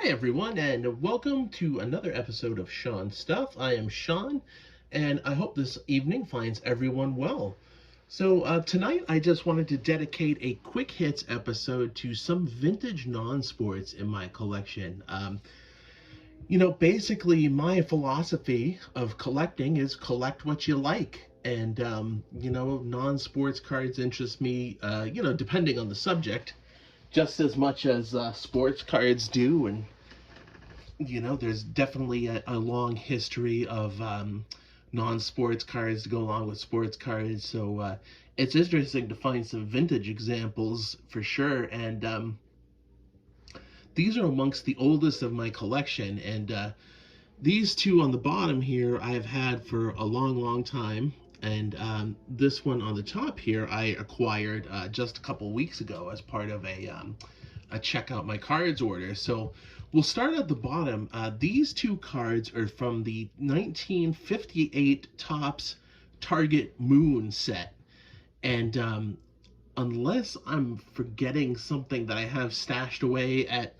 Hi, everyone, and welcome to another episode of Sean Stuff. I am Sean, and I hope this evening finds everyone well. Tonight I just wanted to dedicate a quick hits episode to some vintage non sports in my collection. Basically, my philosophy of collecting is collect what you like. And, non sports cards interest me, depending on the subject, just as much as sports cards do. And there's definitely a long history of non-sports cards to go along with sports cards. It's interesting to find some vintage examples for sure. And these are amongst the oldest of my collection. And these two on the bottom here I've had for a long, long time. And this one on the top here I acquired just a couple weeks ago as part of a check out my cards order. So we'll start at the bottom. These two cards are from the 1958 Topps Target Moon set. And unless I'm forgetting something that I have stashed away at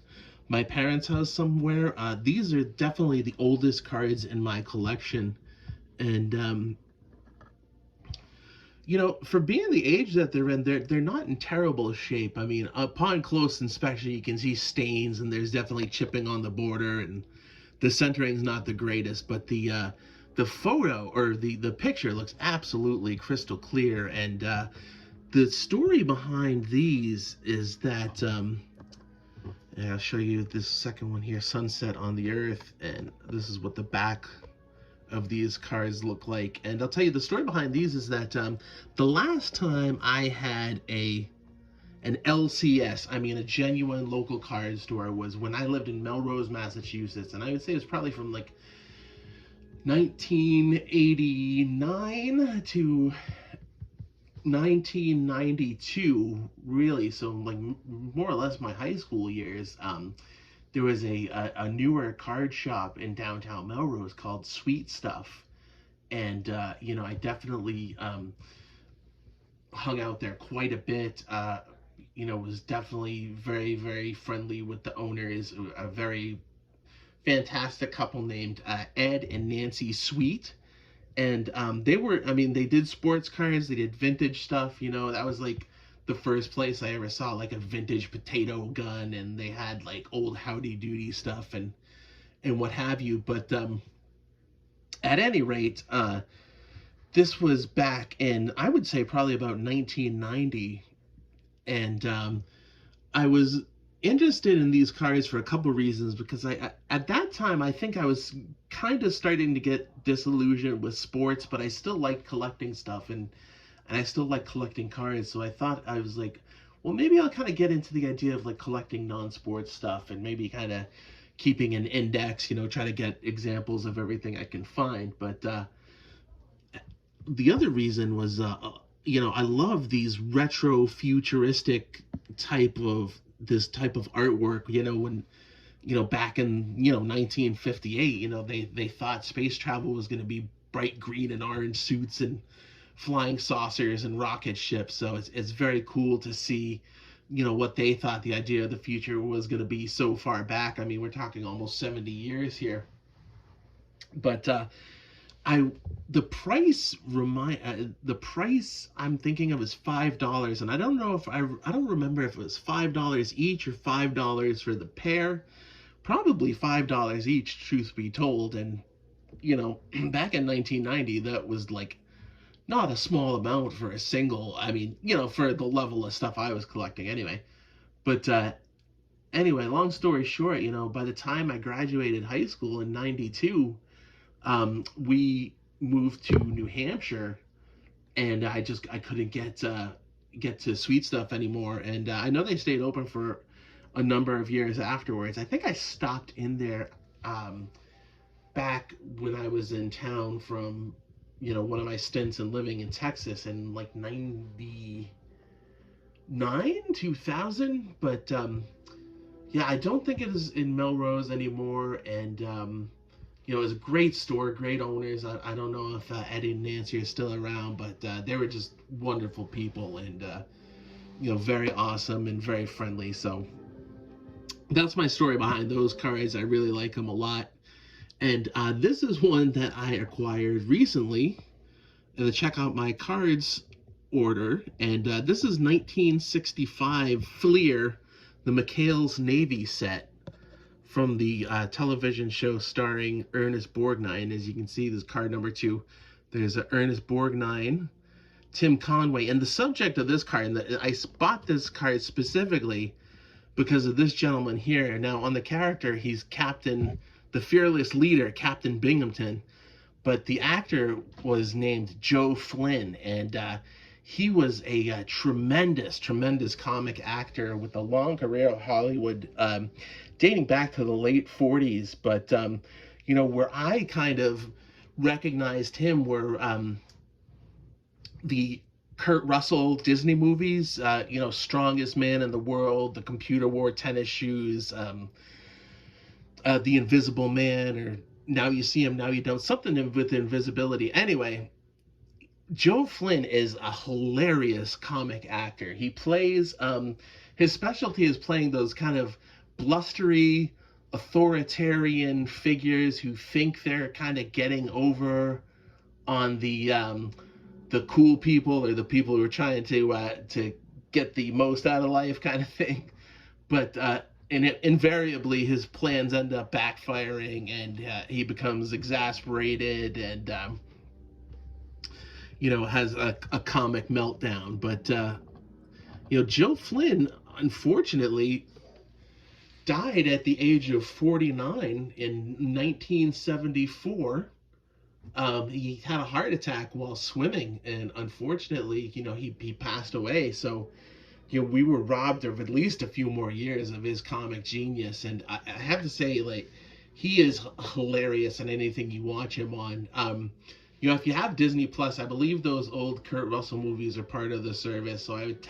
my parents' house somewhere, these are definitely the oldest cards in my collection. And for being the age that they're in, they're not in terrible shape. I mean, upon close inspection, you can see stains, and there's definitely chipping on the border, and the centering's not the greatest. But the photo or the picture looks absolutely crystal clear. And the story behind these is that I'll show you this second one here, Sunset on the Earth, and this is what the back of these cards look like. And I'll tell you the story behind these is that the last time I had an LCS, I mean a genuine local card store, was when I lived in Melrose, Massachusetts, and I would say it was probably from like 1989 to 1992, really. So like more or less my high school years. There was a newer card shop in downtown Melrose called Sweet Stuff. And, I definitely hung out there quite a bit. Was definitely very, very friendly with the owners, a very fantastic couple named Ed and Nancy Sweet. And they did sports cards, they did vintage stuff. That was like the first place I ever saw like a vintage potato gun, and they had like old Howdy Doody stuff and what have you. But at any rate, this was back in, I would say, probably about 1990. And I was interested in these cards for a couple reasons, because at that time I think I was kind of starting to get disillusioned with sports, but I still liked collecting stuff, and I still like collecting cards. So I was like, well, maybe I'll kind of get into the idea of like collecting non-sports stuff, and maybe kind of keeping an index, try to get examples of everything I can find. But the other reason was, I love these retro futuristic type of artwork. When back in 1958, they thought space travel was going to be bright green and orange suits and flying saucers and rocket ships. So it's very cool to see, what they thought the idea of the future was going to be so far back. I mean, we're talking almost 70 years here. But I the price I'm thinking of is $5, and I don't know if I don't remember if it was $5 each or $5 for the pair. Probably $5 each, truth be told. And back in 1990, that was like not a small amount for a single. I mean, for the level of stuff I was collecting anyway. But anyway, long story short, by the time I graduated high school in 92, we moved to New Hampshire, and I couldn't get to Sweet Stuff anymore. And I know they stayed open for a number of years afterwards. I think I stopped in there back when I was in town from one of my stints in living in Texas in like 99, 2000. But yeah, I don't think it is in Melrose anymore. And it was a great store, great owners. I don't know if Eddie and Nancy are still around, but they were just wonderful people, and very awesome and very friendly. So that's my story behind those cards. I really like them a lot. And this is one that I acquired recently. Check out my cards order. And this is 1965 Fleer, the McHale's Navy set from the television show starring Ernest Borgnine. As you can see, this card number 2. There's Ernest Borgnine, Tim Conway. And the subject of this card, and I bought this card specifically because of this gentleman here. Now, on the character, he's Captain, the fearless leader, Captain Binghamton. But the actor was named Joe Flynn, and he was a tremendous comic actor with a long career in Hollywood, dating back to the late 40s. But, you know, where I kind of recognized him were the Kurt Russell Disney movies, you know, Strongest Man in the World, The Computer Wore Tennis Shoes, The Invisible Man, or Now You See Him, Now You Don't, something with invisibility. Anyway, Joe Flynn is a hilarious comic actor. He plays, his specialty is playing those kind of blustery, authoritarian figures who think they're kind of getting over on the cool people, or the people who are trying to get the most out of life, kind of thing. But invariably his plans end up backfiring, and he becomes exasperated and you know, has a comic meltdown. But you know, Joe Flynn unfortunately died at the age of 49 in 1974. He had a heart attack while swimming, and unfortunately, you know, he passed away. So, you know, we were robbed of at least a few more years of his comic genius. And I have to say, like, he is hilarious in anything you watch him on. You know, if you have Disney Plus, I believe those old Kurt Russell movies are part of the service, so I would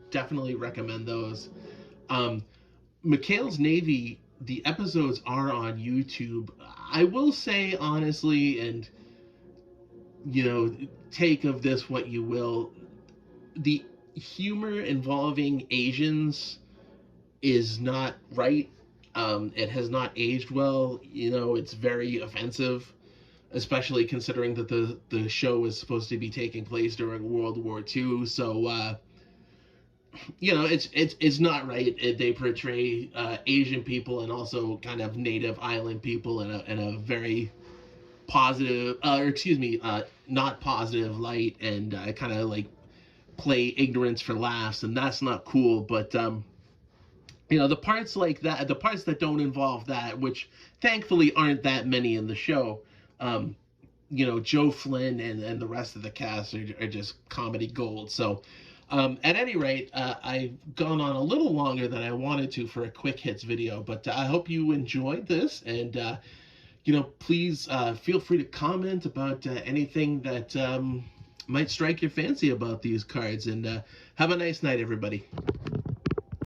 definitely recommend those. McHale's Navy, the episodes are on YouTube. I will say honestly, and you know, take of this what you will, the humor involving Asians is not right. It has not aged well. You know, it's very offensive, especially considering that the show is supposed to be taking place during World War II. So, you know, it's not right. They portray Asian people and also kind of native island people in a very positive, or excuse me, not positive light, and kind of like play ignorance for laughs, and that's not cool. But you know, the parts like that, the parts that don't involve that, which thankfully aren't that many in the show, you know, Joe Flynn and the rest of the cast are just comedy gold. So at any rate, I've gone on a little longer than I wanted to for a quick hits video, but I hope you enjoyed this. And you know, please feel free to comment about anything that might strike your fancy about these cards. And have a nice night, everybody.